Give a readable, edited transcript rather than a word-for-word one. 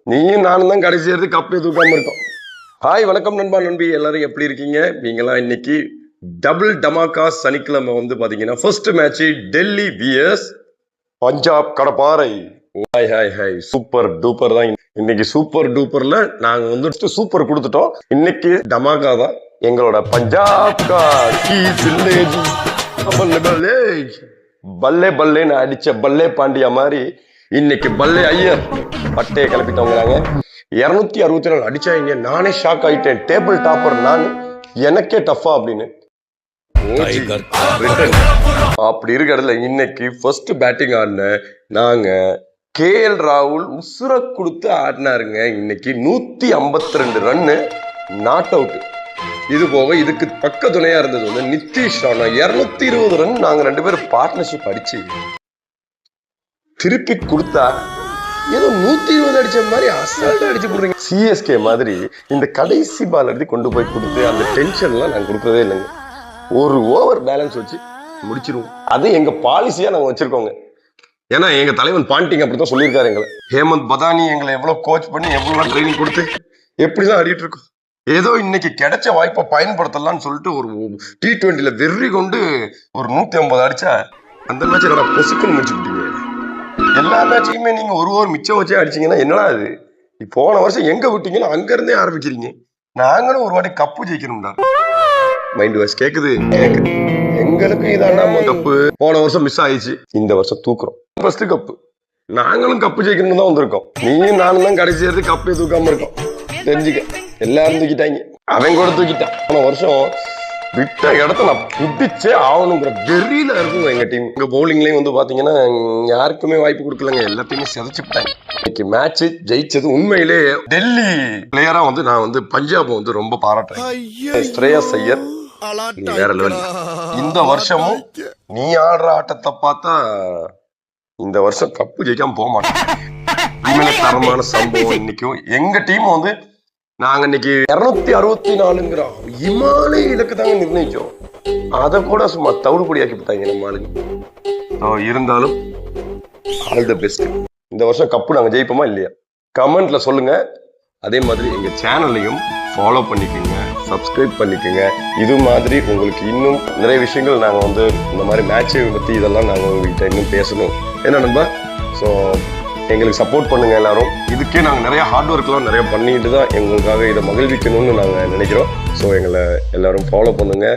நீயும் நானும் தான் கடைசி எடுத்து கப்பே தூக்காம இருக்கோம். ஹாய் வணக்கம் நண்பா நண்பி, எல்லாரும் எப்படி இருக்கீங்க? நீங்களாம் இன்னைக்கு டபுள் டமாக்கா சனிக்கிழமை வந்து பாத்தீங்கன்னா first match Delhi vs Punjab கடப்பாறை. Hi hi hi, super duper தான் இன்னைக்கு. சூப்பர் டூப்பர்ல நாங்க வந்து சூப்பர் கொடுத்துட்டோம். இன்னைக்கு டமாக்கா தான் எங்களோட பஞ்சாப் கா பல்லே பல்லேன்னு அடிச்ச பல்லே பாண்டியா மாதிரி இன்னைக்கு பல்லே ஐயர் பட்டையை கிளப்பிட்டவங்கிறாங்க. 264 அடிச்சாங்க. நானே ஷாக் ஆயிட்டேன். டேபிள் டாப்பர் நான், எனக்கே டஃபா அப்படின்னு. அப்படி இருக்கிறதுல இன்னைக்கு ஃபர்ஸ்ட் பேட்டிங் ஆடின நாங்க KL ராகுல் உசுர கொடுத்து ஆடினாருங்க. இன்னைக்கு 152 ரன்னு நாட் அவுட். இது போக இதுக்கு பக்க துணையா இருந்தது வந்து நிதிஷ் ராணா 220 ரன். நாங்க 2 பேரும் பார்ட்னர்ஷிப் அடிச்சு திருப்பி கொடுத்தா ஏதோ 120 அடிச்ச மாதிரி அசால்ட்டா அடிச்சு கொடுறீங்க. CSK மாதிரி இந்த கடைசி பால் எடுத்து கொண்டு போய் கொடுத்து அந்த டென்ஷன்லாம் நாங்க கொடுக்கறதே இல்லைங்க. ஒரு ஓவர் பேலன்ஸ் வச்சு முடிச்சிருவோம். அது எங்க பாலிசியா நாங்க வச்சிருக்கோங்க. ஏன்னா எங்க தலைவன் பாண்டிங் அப்படித்தான் சொல்லியிருக்காரு. எங்களை ஹேமந்த் பதானி எங்களை எவ்வளவு கோச் பண்ணி எவ்வளவு ட்ரைனிங் கொடுத்து எப்படிதான் ஆடிட்டு இருக்கோம். ஏதோ இன்னைக்கு கிடைச்ச வாய்ப்பை பயன்படுத்தலாம்னு சொல்லிட்டு ஒரு T20ல வெறி கொண்டு ஒரு 150 அடிச்சா அந்த மேட்ச் என்னடா பொசுக்குன்னு முடிச்சுக்கிட்டீங்க. எல்லா மேட்சையுமே நீங்க ஒரு ஓவர் மிச்சம் வச்சே அடிச்சீங்கன்னா என்னடா அது? போன வருஷம் எங்க விட்டீங்கன்னா அங்க இருந்தே ஆரம்பிச்சிருங்க. நாங்களும் ஒரு வாட்டி கப்பு ஜெயிக்கணும்டா. மைண்ட் வாய்ஸ் கேக்குது. எங்களுக்கு இதான கப்பு போன வருஷம் மிஸ் ஆயிடுச்சு. இந்த வருஷம் தூக்குறோம். ஃபர்ஸ்ட் கப்பு நாங்களும் கப்பு ஜெயிக்கணும்னு தான் வந்திருக்கோம். நீயும் நானும் தான் கடைசி எடுத்து கப்பே தூக்காம இருக்கோம். தெரிஞ்சுக்க, எல்லாரும் தூக்கிட்டாங்க. அவன் கூட தூக்கிட்டான். போன வருஷம் விட்ட இடத்த நான் பிடிச்சே ஆகணுங்கிற வெறியில இருக்குங்க எங்க டீம். எங்க பவுலிங்லயும் வந்து பாத்தீங்கன்னா யாருக்குமே வாய்ப்பு கொடுக்கலங்க. எல்லாத்தையுமே சிதைச்சுட்டாங்க. இன்னைக்கு மேட்ச் ஜெயிச்சது உண்மையிலே டெல்லி பிளேயரா வந்து நான் வந்து பஞ்சாப் வந்து ரொம்ப பாராட்டுறேன். ஸ்ரேயஸ் ஐயர் வேற லெவல். இந்த வருஷமும் நீ ஆடுற ஆட்டத்தை பார்த்தா இந்த வருஷம் கப்பு ஜெயிக்காம போக மாட்டேன். தரமான சம்பவம். இன்னைக்கும் எங்க டீம் வந்து நாங்க இன்னைக்கு 264 இமாலய இலக்கு தாங்க நிர்ணயிச்சோம். அதை கூட சும்மா தவிடுபடி ஆக்கி விட்டாங்க நம்ம ஆளுங்க. இருந்தாலும் ஆல் தி பெஸ்ட். இந்த வருஷம் கப்பு நாங்க ஜெயிப்போமா இல்லையா? கமெண்ட்ல சொல்லுங்க. அதே மாதிரி எங்க சேனலையும் ஃபாலோ பண்ணிக்கோங்க, சப்ஸ்கிரைப் பண்ணிக்கோங்க. இது மாதிரி உங்களுக்கு இன்னும் நிறைய விஷயங்கள் நாங்கள் வந்து இந்த மாதிரி மேட்சை பற்றி இதெல்லாம் நாங்கள் உங்கள்கிட்ட இன்னும் பேசணும். என்ன நண்பா? ஸோ எங்களுக்கு சப்போர்ட் பண்ணுங்க எல்லாரும். இதுக்கே நாங்கள் நிறைய ஹார்ட் ஒர்க்லாம் நிறைய பண்ணிட்டு தான் எங்களுக்காக இதை மகிழ்விக்கணும்னு நாங்கள் நினைக்கிறோம். ஸோ எங்களை எல்லாரும் ஃபாலோ பண்ணுங்க.